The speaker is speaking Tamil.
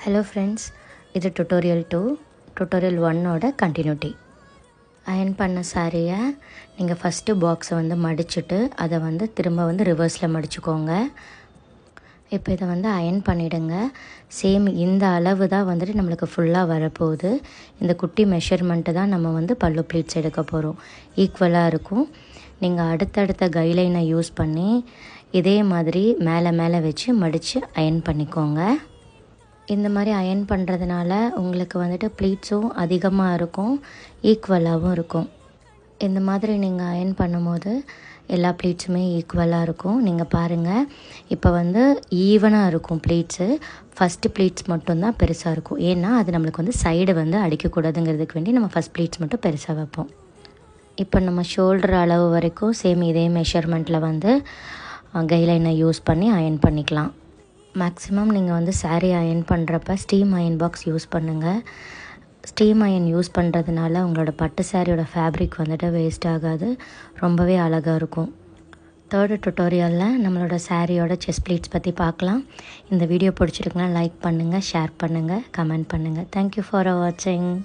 Hello friends, இது tutorial 2, tutorial 1 ஓட continuity. அயன் பண்ண சாரியை நீங்கள் ஃபஸ்ட்டு பாக்ஸை வந்து மடிச்சுட்டு அதை வந்து திரும்ப ரிவர்ஸில் மடிச்சுக்கோங்க. இப்போ இதை அயன் பண்ணிவிடுங்க. சேம் இந்த அளவு தான் நம்மளுக்கு ஃபுல்லாக வரப்போகுது. இந்த குட்டி மெஷர்மெண்ட்டு தான் நம்ம பல்லு ப்ளீட்ஸ் எடுக்க போகிறோம். ஈக்குவலாக இருக்கும். நீங்கள் அடுத்தடுத்த கைலைனை யூஸ் பண்ணி இதே மாதிரி மேலே மேலே வச்சு மடித்து அயன் பண்ணிக்கோங்க. இந்த மாதிரி அயன் பண்ணுறதுனால உங்களுக்கு ப்ளீட்ஸும் அதிகமாக இருக்கும், ஈக்குவலாகவும் இருக்கும். இந்த மாதிரி நீங்கள் அயன் பண்ணும்போது எல்லா ப்ளீட்ஸுமே ஈக்குவலாக இருக்கும். நீங்கள் பாருங்கள், இப்போ ஈவனாக இருக்கும் ப்ளீட்ஸு. ஃபஸ்ட்டு ப்ளீட்ஸ் மட்டும்தான் பெருசாக இருக்கும். ஏன்னா அது நம்மளுக்கு சைடு அடிக்கக்கூடாதுங்கிறதுக்கு வேண்டி நம்ம ஃபஸ்ட் ப்ளீட்ஸ் மட்டும் பெருசாக வைப்போம். இப்போ நம்ம ஷோல்டர் அளவு வரைக்கும் சேம் இதே மெஷர்மெண்ட்டில் கைலைனை யூஸ் பண்ணி அயன் பண்ணிக்கலாம். மேக்ஸிமம் நீங்கள் சாரீ அயன் பண்ணுறப்ப ஸ்டீம் அயன் பாக்ஸ் யூஸ் பண்ணுங்கள். ஸ்டீம் அயன் யூஸ் பண்ணுறதுனால உங்களோட பட்டு சாரியோட ஃபேப்ரிக் வேஸ்ட் ஆகாது, ரொம்பவே அழகாக இருக்கும். தேர்டு டுட்டோரியலில் நம்மளோட சாரியோட செஸ்ட் ப்ளீட்ஸ் பற்றி பார்க்கலாம். இந்த வீடியோ பிடிச்சிருக்குன்னா லைக் பண்ணுங்கள், ஷேர் பண்ணுங்கள், கமெண்ட் பண்ணுங்கள். தேங்க்யூ ஃபார் வாட்சிங்.